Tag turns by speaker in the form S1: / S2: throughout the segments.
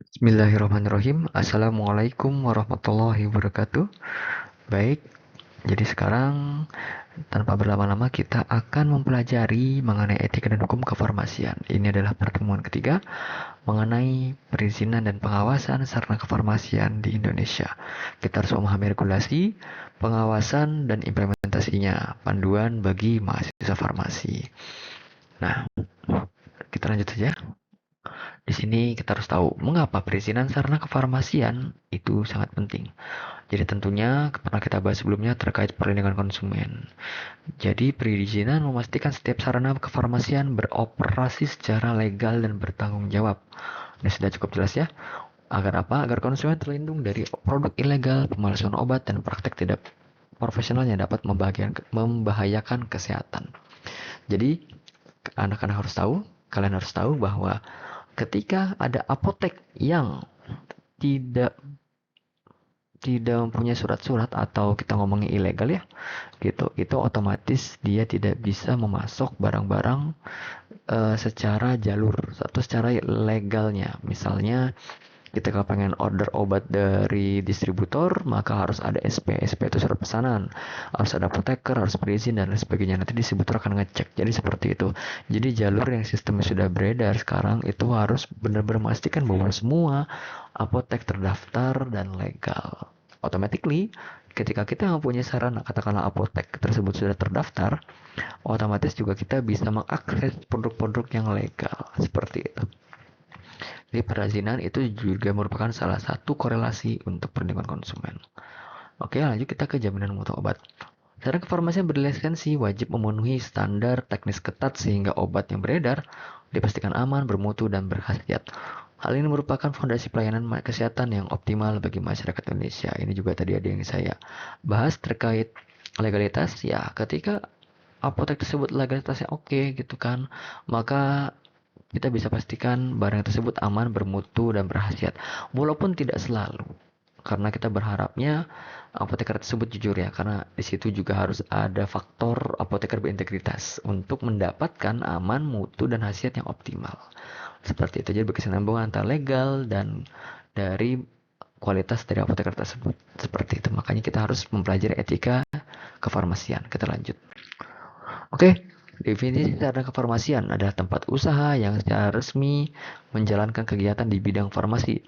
S1: Bismillahirrahmanirrahim. Assalamualaikum warahmatullahi wabarakatuh. Baik, jadi sekarang tanpa berlama-lama kita akan mempelajari mengenai etika dan hukum kefarmasian. Ini adalah pertemuan ketiga mengenai perizinan dan pengawasan sarana kefarmasian di Indonesia. Kita harus memahami regulasi, pengawasan, dan implementasinya, panduan bagi mahasiswa farmasi. Nah, kita lanjut saja. Di sini kita harus tahu mengapa perizinan sarana kefarmasian itu sangat penting. Jadi tentunya pernah kita bahas sebelumnya terkait perlindungan konsumen. Jadi perizinan memastikan setiap sarana kefarmasian beroperasi secara legal dan bertanggung jawab. Ini sudah cukup jelas ya. Agar apa? Agar konsumen terlindung dari produk ilegal, pemalsuan obat, dan praktek tidak profesional yang dapat membahayakan kesehatan. Jadi anak-anak harus tahu, kalian harus tahu bahwa ketika ada apotek yang tidak tidak mempunyai surat-surat atau kita ngomongnya ilegal ya gitu, itu otomatis dia tidak bisa memasok barang-barang secara jalur atau secara legalnya. Misalnya kita kalau pengen order obat dari distributor, maka harus ada SP. SP itu surat pesanan. Harus ada apoteker, harus berizin, dan lain sebagainya. Nanti distributor akan ngecek. Jadi seperti itu. Jadi jalur yang sistemnya sudah beredar sekarang itu harus benar-benar memastikan bahwa semua apotek terdaftar dan legal. Automatically, ketika kita mempunyai sarana, katakanlah apotek tersebut sudah terdaftar, otomatis juga kita bisa mengakses produk-produk yang legal. Seperti itu. Jadi perizinan itu juga merupakan salah satu korelasi untuk perlindungan konsumen. Oke, lanjut kita ke jaminan mutu obat. Sarana kefarmasian berlisensi wajib memenuhi standar teknis ketat sehingga obat yang beredar dipastikan aman, bermutu, dan berkhasiat. Hal ini merupakan fondasi pelayanan kesehatan yang optimal bagi masyarakat Indonesia. Ini juga tadi ada yang saya bahas terkait legalitas. Ya, ketika apotek tersebut legalitasnya oke gitu kan, maka kita bisa pastikan barang tersebut aman, bermutu, dan berkhasiat. Walaupun tidak selalu. Karena kita berharapnya apoteker tersebut jujur ya, karena di situ juga harus ada faktor apoteker berintegritas untuk mendapatkan aman, mutu, dan khasiat yang optimal. Seperti itu, jadi berkesinambungan antara legal dan dari kualitas dari apoteker tersebut. Seperti itu, makanya kita harus mempelajari etika kefarmasian. Kita lanjut. Oke, definisi sarana kefarmasian adalah tempat usaha yang secara resmi menjalankan kegiatan di bidang farmasi,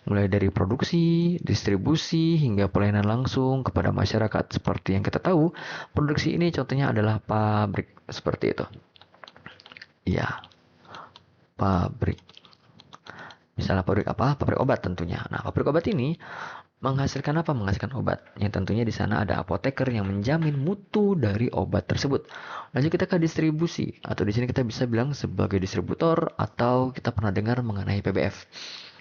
S1: mulai dari produksi, distribusi, hingga pelayanan langsung kepada masyarakat. Seperti yang kita tahu, produksi ini contohnya adalah pabrik, seperti itu. Iya, pabrik. Misalnya pabrik apa? Pabrik obat tentunya. Nah, pabrik obat ini menghasilkan apa? Menghasilkan obat. Yang tentunya di sana ada apoteker yang menjamin mutu dari obat tersebut. Lanjut kita ke distribusi, atau di sini kita bisa bilang sebagai distributor, atau kita pernah dengar mengenai PBF,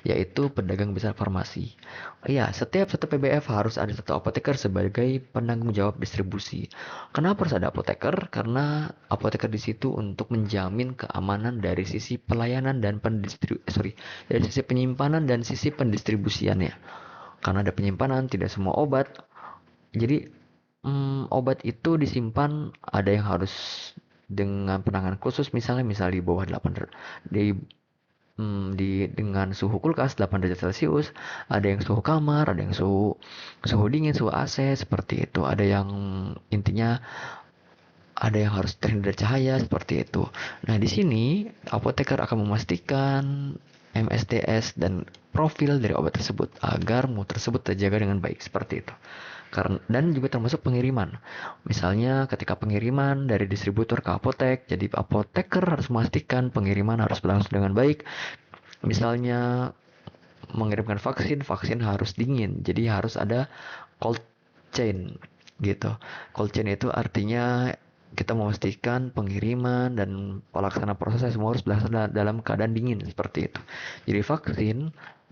S1: yaitu pedagang besar farmasi. Iya, setiap satu PBF harus ada satu apoteker sebagai penanggung jawab distribusi. Kenapa harus ada apoteker? Karena apoteker di situ untuk menjamin keamanan dari sisi pelayanan dan dari sisi penyimpanan dan sisi pendistribusiannya. Karena ada penyimpanan, tidak semua obat. Jadi obat itu disimpan, ada yang harus dengan penanganan khusus, misalnya di bawah 8 di dengan suhu kulkas 8 derajat Celcius, ada yang suhu kamar, ada yang suhu suhu dingin, suhu AC, seperti itu. Ada yang intinya ada yang harus terhindar cahaya, seperti itu. Nah, di sini apoteker akan memastikan MSDS dan profil dari obat tersebut agar mutu tersebut terjaga dengan baik, seperti itu. Dan juga termasuk pengiriman. Misalnya ketika pengiriman dari distributor ke apotek, jadi apoteker harus memastikan pengiriman harus berlangsung dengan baik. Misalnya mengirimkan vaksin, vaksin harus dingin, jadi harus ada cold chain gitu. Cold chain itu artinya kita memastikan pengiriman dan pelaksanaan prosesnya semua harus berlangsung dalam keadaan dingin, seperti itu. Jadi vaksin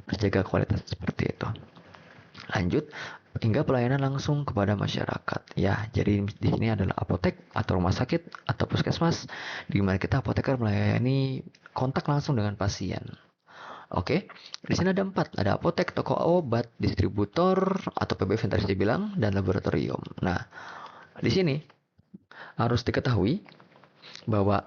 S1: terjaga kualitas, seperti itu. Lanjut hingga pelayanan langsung kepada masyarakat. Ya, jadi di sini adalah apotek atau rumah sakit atau puskesmas di mana kita apoteker melayani kontak langsung dengan pasien. Oke, di sini ada 4. Ada apotek, toko obat, distributor atau PBF yang tadi saya bilang, dan laboratorium. Nah, di sini harus diketahui bahwa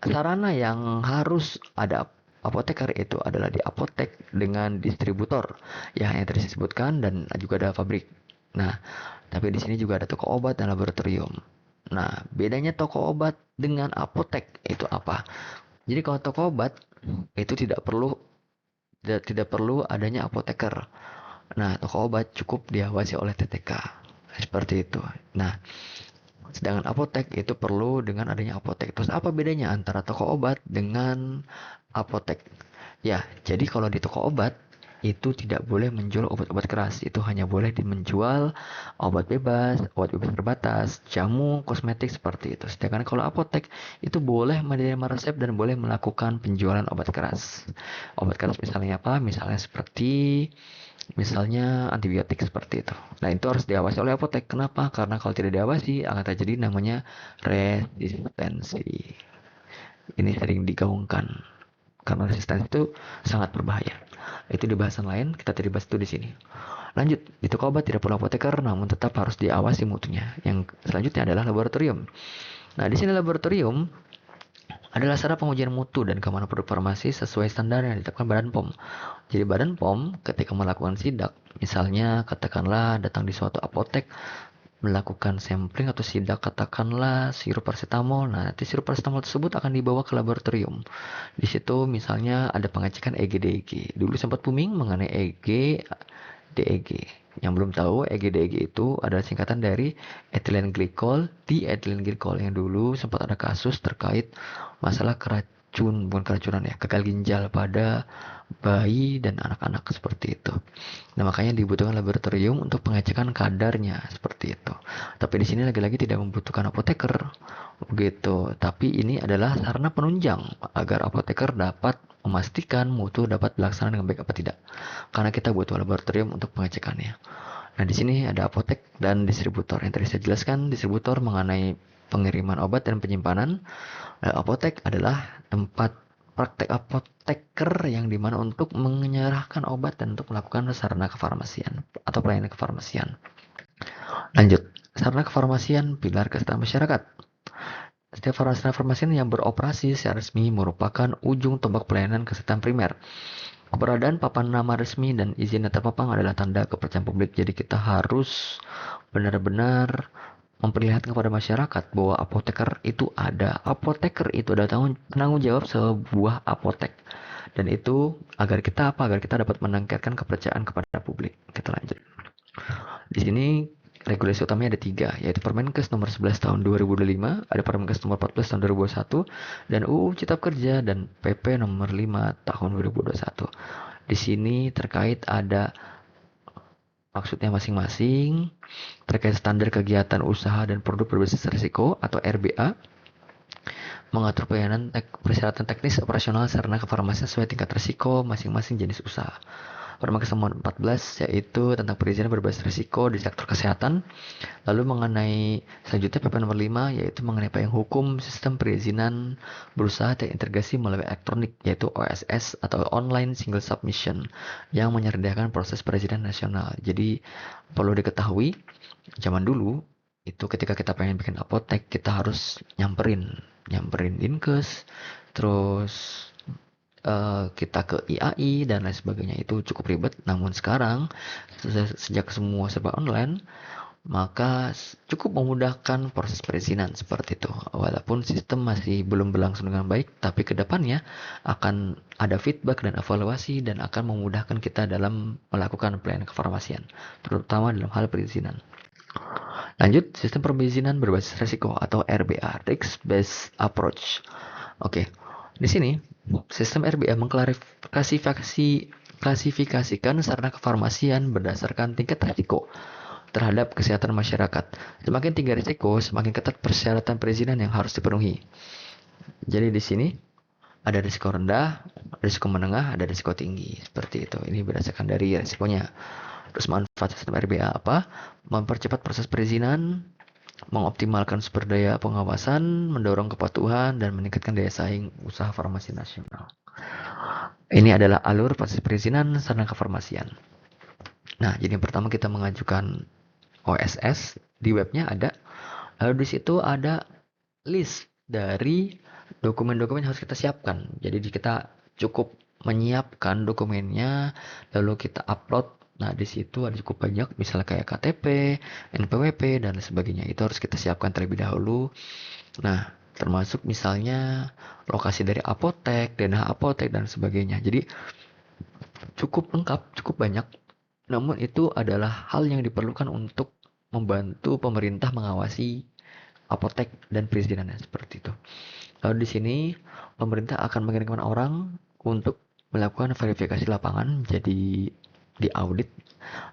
S1: sarana yang harus ada apoteker itu adalah di apotek dengan distributor, ya yang tadi saya sebutkan, dan juga ada pabrik. Nah, tapi di sini juga ada toko obat dan laboratorium. Nah, bedanya toko obat dengan apotek itu apa? Jadi kalau toko obat itu tidak perlu adanya apoteker. Nah, toko obat cukup diawasi oleh TTK. Seperti itu. Nah, sedangkan apotek itu perlu dengan adanya apotek. Terus apa bedanya antara toko obat dengan apotek? Ya, jadi kalau di toko obat itu tidak boleh menjual obat-obat keras. Itu hanya boleh menjual obat bebas terbatas, jamu, kosmetik seperti itu. Sedangkan kalau apotek itu boleh menerima resep dan boleh melakukan penjualan obat keras. Obat keras misalnya apa? Misalnya antibiotik seperti itu. Nah, itu harus diawasi oleh apotek. Kenapa? Karena kalau tidak diawasi akan terjadi namanya resistensi. Ini sering digaungkan karena resistensi itu sangat berbahaya. Itu di bahasan lain, kita tidak bahas itu di sini. Lanjut, di toko obat tidak perlu apoteker, namun tetap harus diawasi mutunya. Yang selanjutnya adalah laboratorium. Nah, di sini laboratorium adalah sarana pengujian mutu dan keamanan produk farmasi sesuai standar yang ditetapkan Badan POM. Jadi Badan POM ketika melakukan sidak, misalnya katakanlah datang di suatu apotek melakukan sampling atau sidak katakanlah sirup paracetamol. Nah, nanti sirup paracetamol tersebut akan dibawa ke laboratorium. Di situ misalnya ada pengecekan EG DEG. Dulu sempat booming mengenai EG DEG. Yang belum tahu, EG DEG itu adalah singkatan dari ethylene glycol, diethylene glycol yang dulu sempat ada kasus terkait masalah bukan keracunan ya, gagal ginjal pada bayi dan anak-anak seperti itu. Nah, makanya dibutuhkan laboratorium untuk pengecekan kadarnya seperti itu. Tapi di sini lagi-lagi tidak membutuhkan apoteker begitu. Tapi ini adalah sarana penunjang agar apoteker dapat memastikan mutu dapat dilaksanakan dengan baik apa tidak. Karena kita butuh laboratorium untuk pengecekannya. Nah, di sini ada apotek dan distributor. Yang tadi saya jelaskan, distributor mengenai pengiriman obat dan penyimpanan. Apotek adalah tempat praktek apoteker yang dimana untuk menyerahkan obat dan untuk melakukan sarana kefarmasian atau pelayanan kefarmasian. Lanjut, sarana kefarmasian pilar kesehatan masyarakat. Setiap sarana kefarmasian yang beroperasi secara resmi merupakan ujung tombak pelayanan kesehatan primer. Keberadaan papan nama resmi dan izin yang terpapang adalah tanda kepercayaan publik. Jadi kita harus benar-benar memperlihatkan kepada masyarakat bahwa apoteker itu ada. Apoteker itu ada tanggung jawab sebuah apotek. Dan itu agar kita apa? Agar kita dapat meningkatkan kepercayaan kepada publik. Kita lanjut. Di sini regulasi utamanya ada 3, yaitu Permenkes nomor 11 tahun 2025, ada Permenkes nomor 14 tahun 2021, dan UU Cipta Kerja dan PP nomor 5 tahun 2021. Di sini terkait ada maksudnya masing-masing terkait standar kegiatan usaha dan produk berbasis risiko atau RBA, mengatur persyaratan teknis operasional sarana kefarmasian sesuai tingkat risiko masing-masing jenis usaha. Permenkes nomor 14 yaitu tentang perizinan berbasis risiko di sektor kesehatan. Lalu mengenai selanjutnya PP nomor 5 yaitu mengenai payung hukum sistem perizinan berusaha terintegrasi melalui elektronik yaitu OSS atau Online Single Submission yang menyediakan proses perizinan nasional. Jadi perlu diketahui zaman dulu itu ketika kita pengen bikin apotek kita harus nyamperin Dinkes, terus kita ke IAI dan lain sebagainya, itu cukup ribet. Namun sekarang sejak semua serba online, maka cukup memudahkan proses perizinan seperti itu. Walaupun sistem masih belum berlangsung dengan baik, tapi kedepannya akan ada feedback dan evaluasi dan akan memudahkan kita dalam melakukan pelayanan kefarmasian, terutama dalam hal perizinan. Lanjut, sistem perizinan berbasis risiko atau RBA, Risk Based Approach. Oke, di sini sistem RBA mengklasifikasikan sarana kefarmasian berdasarkan tingkat risiko terhadap kesehatan masyarakat. Semakin tinggi risiko, semakin ketat persyaratan perizinan yang harus dipenuhi. Jadi di sini ada risiko rendah, risiko menengah, ada risiko tinggi. Seperti itu. Ini berdasarkan dari risikonya. Terus manfaat sistem RBA apa? Mempercepat proses perizinan, mengoptimalkan sumber daya pengawasan, mendorong kepatuhan, dan meningkatkan daya saing usaha farmasi nasional. Ini adalah alur proses perizinan sarana kefarmasian. Nah, jadi yang pertama kita mengajukan OSS, di webnya ada. Lalu di situ ada list dari dokumen-dokumen yang harus kita siapkan. Jadi kita cukup menyiapkan dokumennya, lalu kita upload. Nah, di situ ada cukup banyak, misalnya kayak KTP, NPWP, dan sebagainya. Itu harus kita siapkan terlebih dahulu. Nah, termasuk misalnya lokasi dari apotek, dana apotek, dan sebagainya. Jadi, cukup lengkap, cukup banyak. Namun itu adalah hal yang diperlukan untuk membantu pemerintah mengawasi apotek dan perizinannya seperti itu. Lalu di sini pemerintah akan mengirimkan orang untuk melakukan verifikasi lapangan, jadi di audit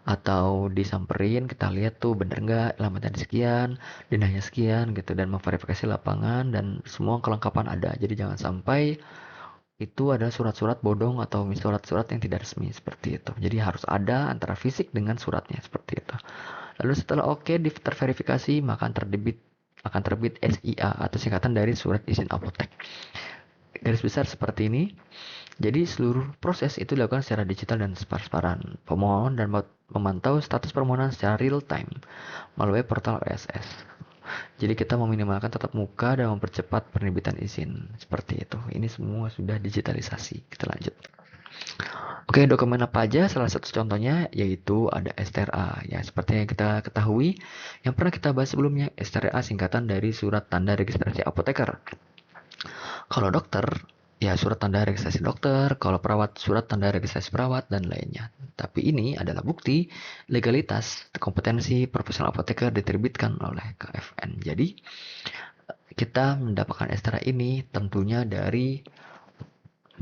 S1: atau disamperin, kita lihat tuh bener nggak alamatnya sekian, dendanya sekian gitu, dan memverifikasi lapangan dan semua kelengkapan ada. Jadi jangan sampai itu adalah surat-surat bodong atau surat-surat yang tidak resmi seperti itu. Jadi harus ada antara fisik dengan suratnya seperti itu. Lalu setelah oke terverifikasi, maka akan terbit SIA atau singkatan dari surat izin apotek. Garis besar seperti ini. Jadi seluruh proses itu dilakukan secara digital dan transparan. Pemohon dan memantau status permohonan secara real time melalui portal OSS. Jadi kita meminimalkan tatap muka dan mempercepat penerbitan izin. Seperti itu. Ini semua sudah digitalisasi. Kita lanjut. Oke, dokumen apa aja? Salah satu contohnya yaitu ada STRA. Ya, seperti yang kita ketahui, yang pernah kita bahas sebelumnya, STRA singkatan dari Surat Tanda Registrasi Apoteker. Kalau dokter, ya surat tanda registrasi dokter, kalau perawat, surat tanda registrasi perawat, dan lainnya. Tapi ini adalah bukti legalitas kompetensi profesional apoteker diterbitkan oleh KFN. Jadi, kita mendapatkan STRA ini tentunya dari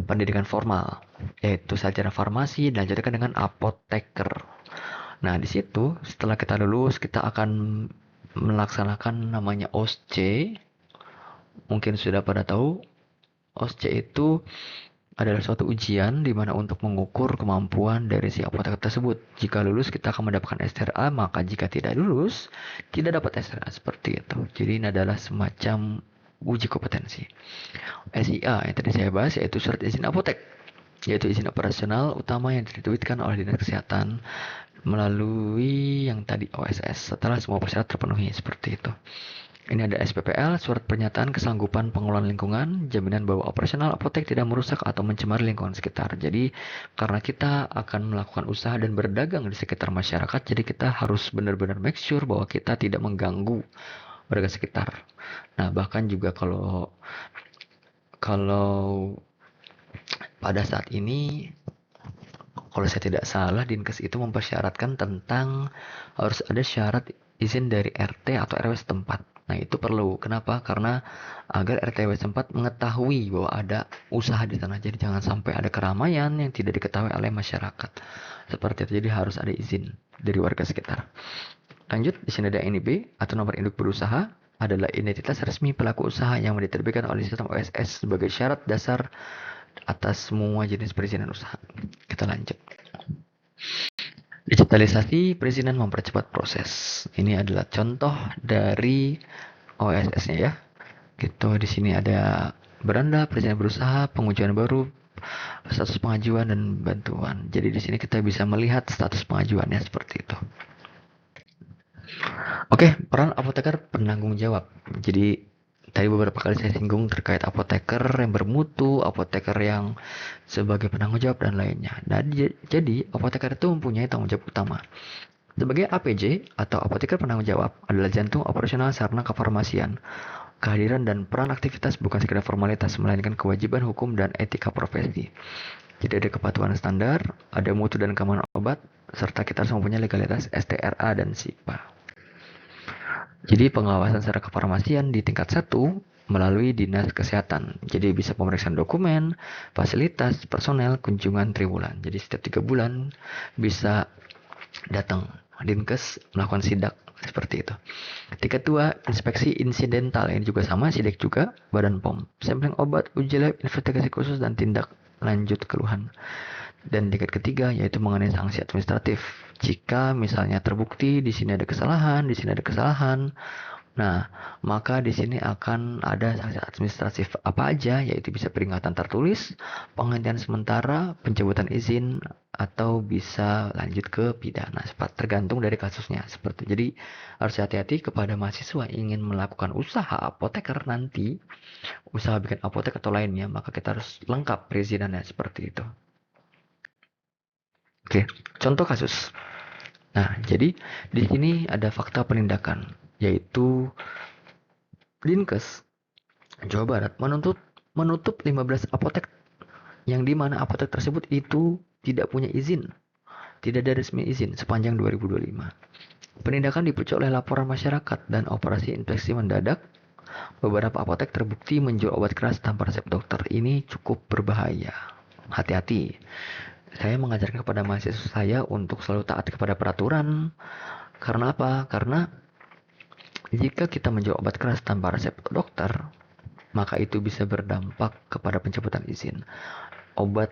S1: pendidikan formal, yaitu sarjana farmasi dan dilanjutkan dengan apoteker. Nah, di situ setelah kita lulus, kita akan melaksanakan namanya OSCE. Mungkin sudah pada tahu, OSCE itu adalah suatu ujian di mana untuk mengukur kemampuan dari si apoteker tersebut. Jika lulus, kita akan mendapatkan STRA, maka jika tidak lulus, tidak dapat STRA seperti itu. Jadi ini adalah semacam uji kompetensi. SIA yang tadi saya bahas yaitu surat izin apotek, yaitu izin operasional utama yang diterbitkan oleh Dinas Kesehatan melalui yang tadi OSS setelah semua persyarat terpenuhi seperti itu. Ini ada SPPL, surat pernyataan kesanggupan pengelolaan lingkungan, jaminan bahwa operasional apotek tidak merusak atau mencemari lingkungan sekitar. Jadi, karena kita akan melakukan usaha dan berdagang di sekitar masyarakat, jadi kita harus benar-benar make sure bahwa kita tidak mengganggu warga sekitar. Nah, bahkan juga kalau pada saat ini, kalau saya tidak salah, Dinkes itu mempersyaratkan tentang harus ada syarat izin dari RT atau RW setempat. Nah, itu perlu. Kenapa? Karena agar RT RW setempat mengetahui bahwa ada usaha di sana. Jadi jangan sampai ada keramaian yang tidak diketahui oleh masyarakat. Seperti itu. Jadi harus ada izin dari warga sekitar. Lanjut, di sini ada NIB atau nomor induk berusaha, adalah identitas resmi pelaku usaha yang diterbitkan oleh sistem OSS sebagai syarat dasar atas semua jenis perizinan usaha. Kita lanjut. Digitalisasi perizinan mempercepat proses. Ini adalah contoh dari OSS-nya ya. Gitu, di sini ada beranda, perizinan berusaha, pengujian baru, status pengajuan dan bantuan. Jadi di sini kita bisa melihat status pengajuannya seperti itu. Oke, peran apoteker penanggung jawab. Jadi tadi beberapa kali saya singgung terkait apoteker yang bermutu, apoteker yang sebagai penanggung jawab dan lainnya. Nah, jadi apoteker itu mempunyai tanggung jawab utama. Sebagai APJ atau apoteker penanggung jawab adalah jantung operasional sarana kefarmasian. Kehadiran dan peran aktivitas bukan sekedar formalitas, melainkan kewajiban hukum dan etika profesi. Jadi ada kepatuhan standar, ada mutu dan keamanan obat, serta kita harus mempunyai legalitas STRA dan SIPA. Jadi pengawasan secara kefarmasian di tingkat 1 melalui Dinas Kesehatan. Jadi bisa pemeriksaan dokumen, fasilitas, personel, kunjungan triwulan. Jadi setiap 3 bulan bisa datang Dinkes melakukan sidak seperti itu. Tingkat 2, inspeksi insidental. Ini juga sama, sidak juga, Badan POM. Sampling obat, uji lab, investigasi khusus, dan tindak lanjut keluhan. Dan tingkat ketiga yaitu mengenai sanksi administratif. Jika misalnya terbukti di sini ada kesalahan, Nah, maka di sini akan ada sanksi administratif apa aja, yaitu bisa peringatan tertulis, penghentian sementara, pencabutan izin, atau bisa lanjut ke pidana. Tergantung dari kasusnya. Jadi harus hati-hati kepada mahasiswa yang ingin melakukan usaha apoteker nanti, usaha bikin apotek atau lainnya, maka kita harus lengkap perizinannya seperti itu. Oke, contoh kasus. Nah, jadi di sini ada fakta penindakan, yaitu Dinkes Jawa Barat menutup 15 apotek yang di mana apotek tersebut itu tidak punya izin, tidak ada resmi izin sepanjang 2025. Penindakan dipicu oleh laporan masyarakat dan operasi inspeksi mendadak. Beberapa apotek terbukti menjual obat keras tanpa resep dokter. Ini cukup berbahaya. Hati-hati. Saya mengajarkan kepada mahasiswa saya untuk selalu taat kepada peraturan. Karena apa? Karena jika kita menjual obat keras tanpa resep dokter, maka itu bisa berdampak kepada pencabutan izin. Obat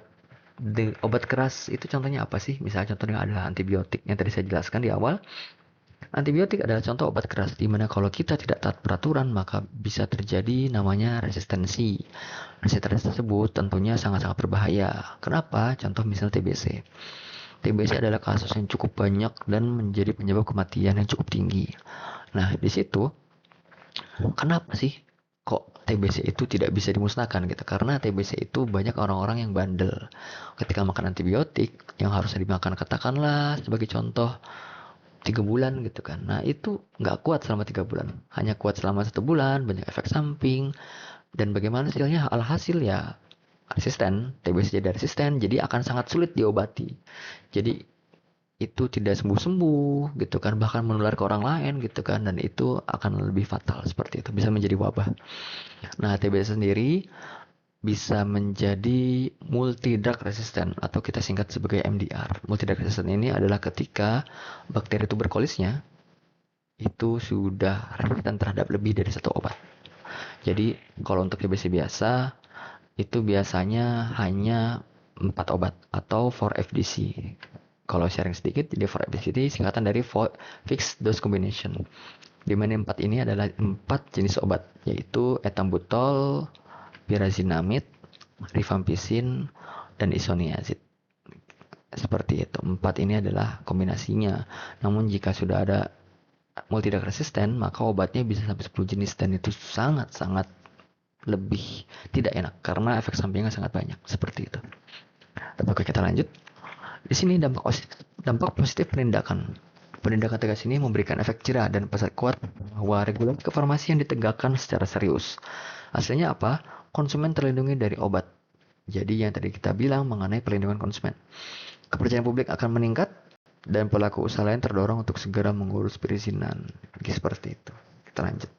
S1: keras itu contohnya apa sih? Misalnya contohnya adalah antibiotik yang tadi saya jelaskan di awal. Antibiotik adalah contoh obat keras di mana kalau kita tidak taat peraturan maka bisa terjadi namanya resistensi. Resistensi tersebut tentunya sangat-sangat berbahaya. Kenapa? Contoh misalnya TBC. TBC adalah kasus yang cukup banyak dan menjadi penyebab kematian yang cukup tinggi. Nah, di situ kenapa sih kok TBC itu tidak bisa dimusnahkan gitu? Karena TBC itu banyak orang-orang yang bandel. Ketika makan antibiotik yang harus dimakan katakanlah sebagai contoh 3 bulan gitu kan. Nah itu nggak kuat selama 3 bulan. Hanya kuat selama 1 bulan, banyak efek samping. Dan bagaimana hasilnya? Alhasil ya resisten, TBC jadi resisten, jadi akan sangat sulit diobati. Jadi itu tidak sembuh-sembuh gitu kan, bahkan menular ke orang lain gitu kan, dan itu akan lebih fatal seperti itu, bisa menjadi wabah. Nah, TBC sendiri bisa menjadi multi drug resistant atau kita singkat sebagai MDR. Multi drug resistant ini adalah ketika bakteri tuberkulisnya itu sudah resisten terhadap lebih dari satu obat. Jadi kalau untuk TBC biasa itu biasanya hanya 4 obat atau 4 FDC. Kalau sharing sedikit, jadi 4 FDC itu singkatan dari Fixed Dose Combination. Di mana 4 ini adalah 4 jenis obat, yaitu etambutol, pyrazinamide, rifampicin, dan isoniazid. Seperti itu. 4 ini adalah kombinasinya. Namun jika sudah ada multidrug resisten, maka obatnya bisa sampai 10 jenis dan itu sangat-sangat lebih tidak enak karena efek sampingnya sangat banyak. Seperti itu. Oke, kita lanjut. Di sini dampak positif penindakan. Penindakan tegas ini memberikan efek jerah dan pesan kuat bahwa regulasi kefarmasi yang ditegakkan secara serius. Hasilnya apa? Konsumen terlindungi dari obat. Jadi yang tadi kita bilang mengenai perlindungan konsumen. Kepercayaan publik akan meningkat dan pelaku usaha lain terdorong untuk segera mengurus perizinan. Seperti itu. Kita lanjut.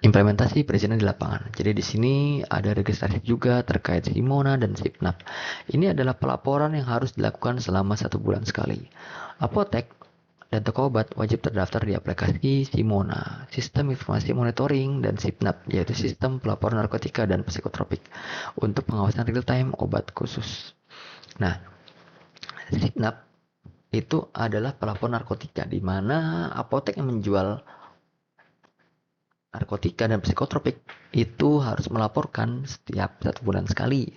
S1: Implementasi perizinan di lapangan. Jadi di sini ada registrasi juga terkait Simona dan Sipnap. Ini adalah pelaporan yang harus dilakukan selama 1 bulan sekali. Apotek dan toko obat wajib terdaftar di aplikasi Simona, Sistem Informasi Monitoring, dan Sipnap, yaitu Sistem Pelaporan Narkotika dan Psikotropik, untuk pengawasan real-time obat khusus. Nah, Sipnap itu adalah pelapor narkotika, di mana apotek yang menjual narkotika dan psikotropik itu harus melaporkan setiap 1 bulan sekali.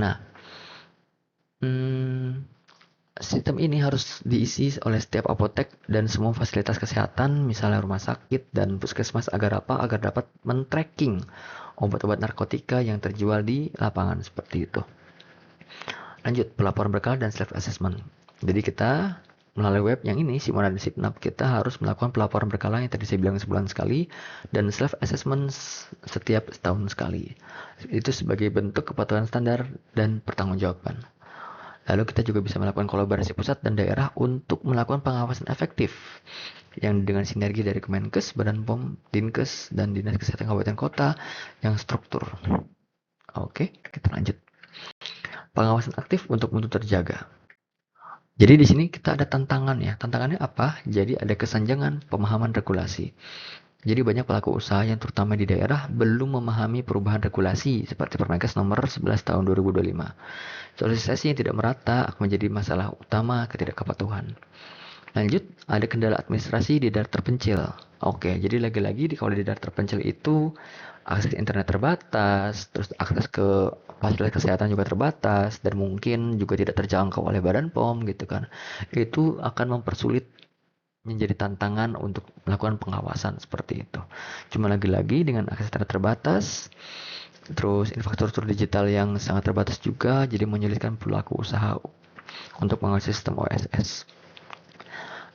S1: Nah, sistem ini harus diisi oleh setiap apotek dan semua fasilitas kesehatan, misalnya rumah sakit dan puskesmas, agar apa? Agar dapat men-tracking obat-obat narkotika yang terjual di lapangan seperti itu. Lanjut, pelaporan berkala dan self-assessment. Jadi kita melalui web yang ini, Simona dan Sipnap, kita harus melakukan pelaporan berkala yang tadi saya bilang sebulan sekali, dan self-assessment setiap setahun sekali. Itu sebagai bentuk kepatuhan standar dan pertanggungjawaban. Lalu kita juga bisa melakukan kolaborasi pusat dan daerah untuk melakukan pengawasan efektif yang dengan sinergi dari Kemenkes, Badan POM, Dinkes, dan Dinas Kesehatan Kabupaten Kota yang struktur. Oke, kita lanjut. Pengawasan aktif untuk mutu terjaga. Jadi di sini kita ada tantangan ya. Tantangannya apa? Jadi ada kesenjangan pemahaman regulasi. Jadi banyak pelaku usaha yang terutama di daerah belum memahami perubahan regulasi seperti Permenkes nomor 11 tahun 2025. Sosialisasi yang tidak merata akan menjadi masalah utama ketidakkepatuhan. Lanjut, ada kendala administrasi di daerah terpencil. Oke, jadi lagi-lagi kalau di daerah terpencil itu akses internet terbatas, terus akses ke fasilitas kesehatan juga terbatas, dan mungkin juga tidak terjangkau oleh Badan POM gitu kan. Itu akan mempersulit menjadi tantangan untuk melakukan pengawasan seperti itu. Cuma lagi-lagi dengan akses internet terbatas, terus infrastruktur digital yang sangat terbatas juga, jadi menyulitkan pelaku usaha untuk mengawasi sistem OSS.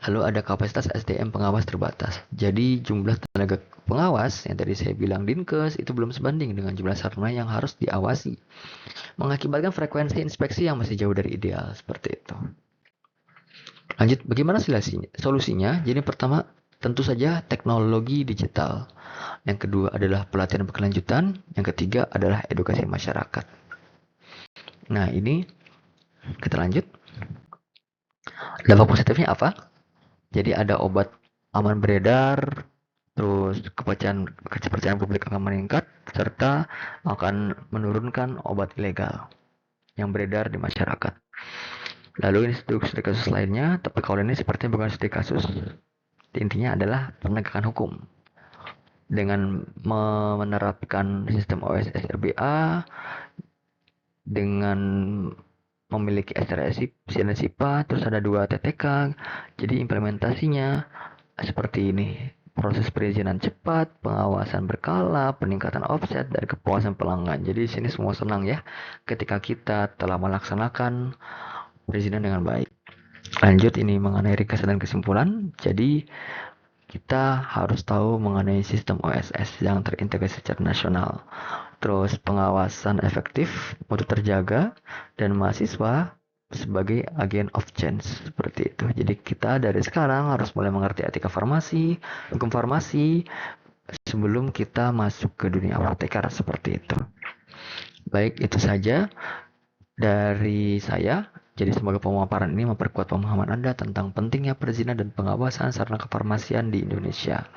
S1: Lalu ada kapasitas SDM pengawas terbatas. Jadi jumlah tenaga pengawas yang tadi saya bilang Dinkes itu belum sebanding dengan jumlah sarana yang harus diawasi. Mengakibatkan frekuensi inspeksi yang masih jauh dari ideal seperti itu. Lanjut, bagaimana solusinya? Jadi pertama, tentu saja teknologi digital. Yang kedua adalah pelatihan berkelanjutan. Yang ketiga adalah edukasi masyarakat. Nah, ini kita lanjut. Dampak positifnya apa? Jadi ada obat aman beredar, terus kepercayaan publik akan meningkat, serta akan menurunkan obat ilegal yang beredar di masyarakat. Lalu ini studi kasus lainnya, tapi kalau ini sepertinya bukan studi kasus. Intinya adalah penegakan hukum. Dengan menerapkan sistem OSS RBA, dengan memiliki SRSI dan SIPA, terus ada 2 TTK. Jadi implementasinya seperti ini. Proses perizinan cepat, pengawasan berkala, peningkatan offset, dan kepuasan pelanggan. Jadi di sini semua senang ya ketika kita telah melaksanakan perizinan dengan baik. Lanjut ini mengenai ringkasan dan kesimpulan. Jadi kita harus tahu mengenai sistem OSS yang terintegrasi secara nasional. Terus pengawasan efektif untuk terjaga dan mahasiswa sebagai agen of change seperti itu. Jadi kita dari sekarang harus mulai mengerti etika farmasi, hukum farmasi sebelum kita masuk ke dunia apoteker seperti itu. Baik, itu saja dari saya. Jadi semoga pemaparan ini memperkuat pemahaman Anda tentang pentingnya perizinan dan pengawasan sarana kefarmasian di Indonesia.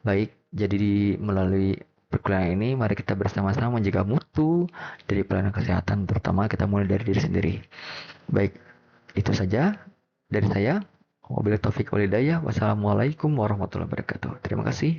S1: Baik, jadi melalui perkuliahan ini mari kita bersama-sama menjaga mutu dari pelayanan kesehatan, terutama kita mulai dari diri sendiri. Baik, itu saja dari saya. Wabillahi taufik walhidayah. Wassalamualaikum warahmatullahi wabarakatuh. Terima kasih.